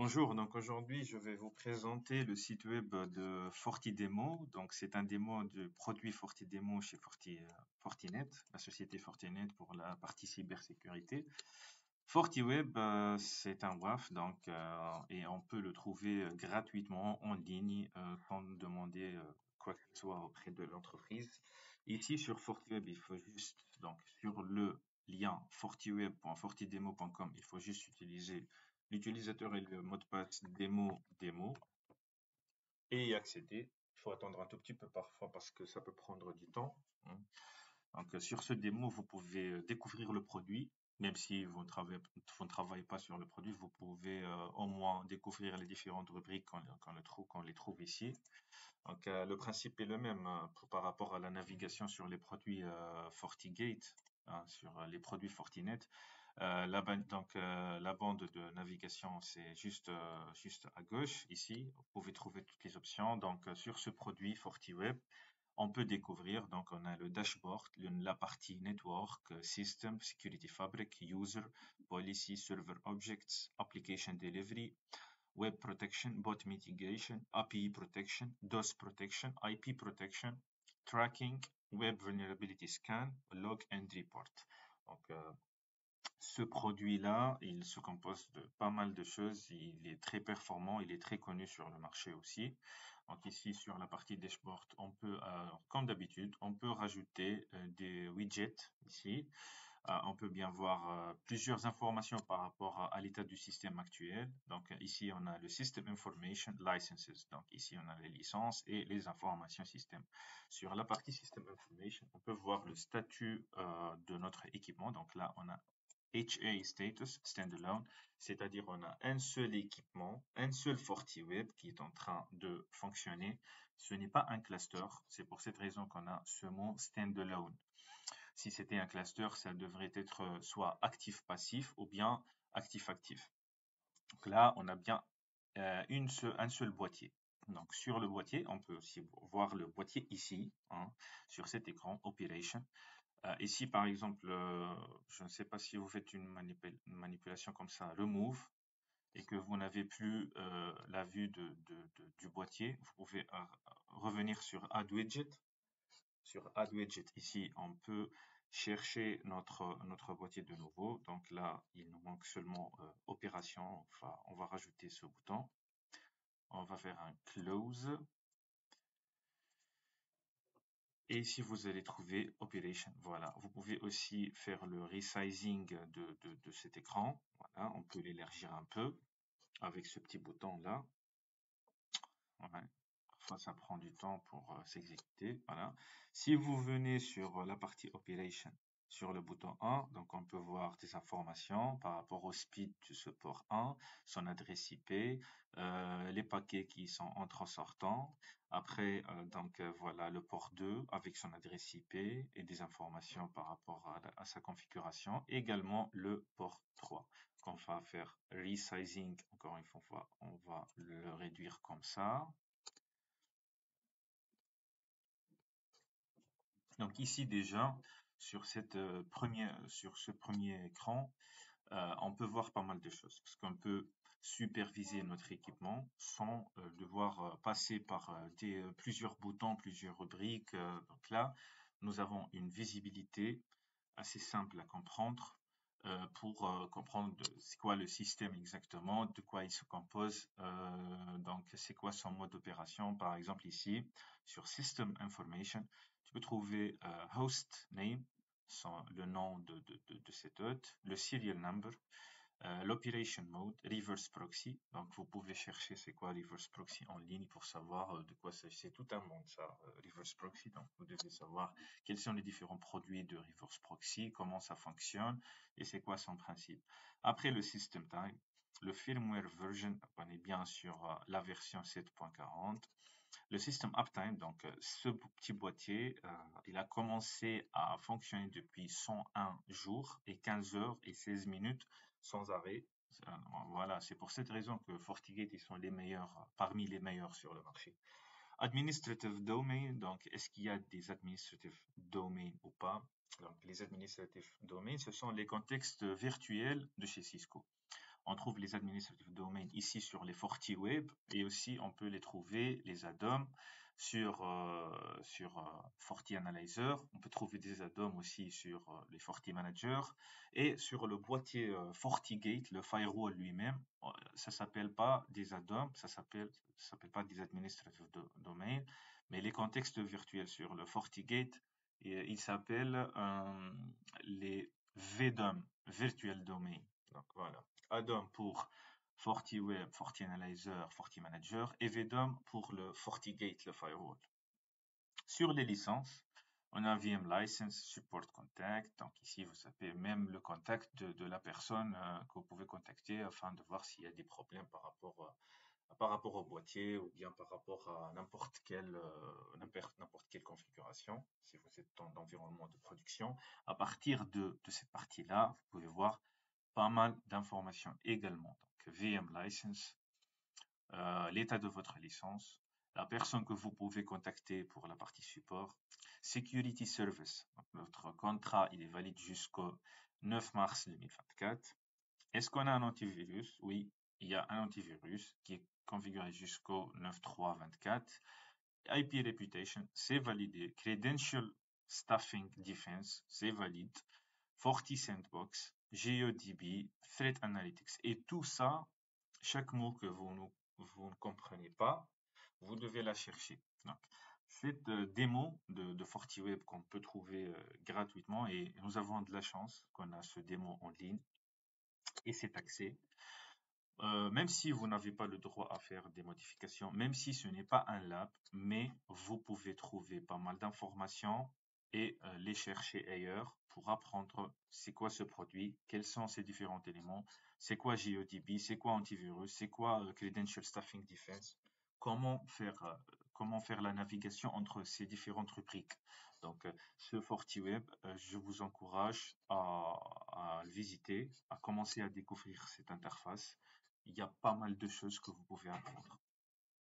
Bonjour, donc aujourd'hui je vais vous présenter le site web de FortiDemo. Donc c'est un démo du produit FortiDemo chez Fortinet, la société Fortinet pour la partie cybersécurité. FortiWeb, c'est un WAF et on peut le trouver gratuitement en ligne sans demander quoi que ce soit auprès de l'entreprise. Ici sur FortiWeb, il faut juste donc sur le lien fortiweb.fortidemo.com, il faut juste utiliser l'utilisateur et le mot de passe démo et y accéder. Il faut attendre un tout petit peu parfois parce que ça peut prendre du temps, hein. Donc, sur ce démo, vous pouvez découvrir le produit, même si vous ne travaillez pas sur le produit, vous pouvez au moins découvrir les différentes rubriques qu'on les trouve ici. Donc, le principe est le même par rapport à la navigation sur les produits FortiGate, hein, sur les produits Fortinet. La bande de navigation, c'est juste à gauche ici. Vous pouvez trouver toutes les options. Donc, sur ce produit FortiWeb, on peut découvrir, donc on a le dashboard, la partie Network, System, Security Fabric, User, Policy, Server Objects, Application Delivery, Web Protection, Bot Mitigation, API Protection, DOS Protection, IP Protection, Tracking, Web Vulnerability Scan, Log and Report. Donc, ce produit-là, il se compose de pas mal de choses. Il est très performant, il est très connu sur le marché aussi. Donc ici, sur la partie dashboard, on peut, comme d'habitude, on peut rajouter des widgets ici. On peut bien voir plusieurs informations par rapport à l'état du système actuel. Donc ici, on a le System Information Licenses. Donc ici, on a les licences et les informations système. Sur la partie System Information, on peut voir le statut de notre équipement. Donc là, on a HA status standalone, c'est-à-dire on a un seul équipement, un seul FortiWeb qui est en train de fonctionner. Ce n'est pas un cluster, c'est pour cette raison qu'on a ce mot standalone. Si c'était un cluster, ça devrait être soit actif-passif ou bien actif-actif. Donc là, on a bien un seul boîtier. Donc sur le boîtier, on peut aussi voir le boîtier ici, hein, sur cet écran Operation. Ici, par exemple, je ne sais pas si vous faites une manipulation comme ça, remove, et que vous n'avez plus la vue du boîtier, vous pouvez revenir sur Add Widget. Sur Add Widget, ici, on peut chercher notre boîtier de nouveau. Donc là, il nous manque seulement Opération. Enfin, on va rajouter ce bouton. On va faire un Close. Et ici, vous allez trouver Operation. Voilà. Vous pouvez aussi faire le resizing de cet écran. Voilà. On peut l'élargir un peu avec ce petit bouton-là. Ouais. Parfois, ça prend du temps pour s'exécuter. Voilà. Si vous venez sur la partie Operation, sur le bouton 1, donc on peut voir des informations par rapport au speed de ce port 1, son adresse IP, les paquets qui sont entrants-sortants. Après, voilà le port 2 avec son adresse IP et des informations par rapport à sa configuration. Également le port 3 qu'on va faire resizing. Encore une fois, on va le réduire comme ça. Donc ici déjà, sur ce premier écran, on peut voir pas mal de choses, parce qu'on peut superviser notre équipement sans devoir passer par plusieurs boutons, plusieurs rubriques. Donc là, nous avons une visibilité assez simple à comprendre pour comprendre c'est quoi le système exactement, de quoi il se compose, donc c'est quoi son mode d'opération. Par exemple ici, sur System Information, tu peux trouver Host Name, le nom de cet hôte, le serial number, l'operation mode, reverse proxy. Donc, vous pouvez chercher c'est quoi reverse proxy en ligne pour savoir de quoi c'est tout un monde ça, reverse proxy. Donc, vous devez savoir quels sont les différents produits de reverse proxy, comment ça fonctionne et c'est quoi son principe. Après le system type, le firmware version, on est bien sur la version 7.40. Le system uptime, donc ce petit boîtier, il a commencé à fonctionner depuis 101 jours et 15 heures et 16 minutes sans arrêt. Voilà, c'est pour cette raison que FortiGate, ils sont les meilleurs, parmi les meilleurs sur le marché. Administrative domain, donc est-ce qu'il y a des administrative domain ou pas? Donc les administrative domains, ce sont les contextes virtuels de chez Cisco. On trouve les administrative domains ici sur les FortiWeb et aussi on peut les trouver, les add-ons, sur FortiAnalyzer. On peut trouver des add-ons aussi sur les FortiManager et sur le boîtier FortiGate, le firewall lui-même. Ça s'appelle pas des add-ons, ça s'appelle pas des administrative domains, mais les contextes virtuels sur le FortiGate, ils s'appellent les VDOM, Virtual Domain. Donc voilà. Add-on pour FortiWeb, FortiAnalyzer, FortiManager et VDOM pour le FortiGate, le firewall. Sur les licences, on a VM License, Support Contact. Donc ici, vous savez même le contact de la personne que vous pouvez contacter afin de voir s'il y a des problèmes par rapport au boîtier ou bien par rapport à n'importe quelle configuration, si vous êtes dans l'environnement de production. À partir de cette partie-là, vous pouvez voir pas mal d'informations également. Donc, VM License, l'état de votre licence, la personne que vous pouvez contacter pour la partie support, Security Service. Donc, notre contrat, il est valide jusqu'au 9 mars 2024. Est-ce qu'on a un antivirus? Oui, il y a un antivirus qui est configuré jusqu'au 9.3.24. IP Reputation, c'est validé. Credential Stuffing Defense, c'est valide. FortiSandbox, GeoDB, Threat Analytics. Et tout ça, chaque mot que vous ne comprenez pas, vous devez la chercher. Donc, cette démo de FortiWeb qu'on peut trouver gratuitement, et nous avons de la chance qu'on a ce démo en ligne et cet accès. Même si vous n'avez pas le droit à faire des modifications, même si ce n'est pas un lab, mais vous pouvez trouver pas mal d'informations et les chercher ailleurs pour apprendre c'est quoi ce produit, quels sont ces différents éléments, c'est quoi GeoDB, c'est quoi antivirus, c'est quoi Credential Stuffing Defense, comment faire, euh, comment faire la navigation entre ces différentes rubriques. Donc, ce FortiWeb, je vous encourage à le visiter, à commencer à découvrir cette interface. Il y a pas mal de choses que vous pouvez apprendre.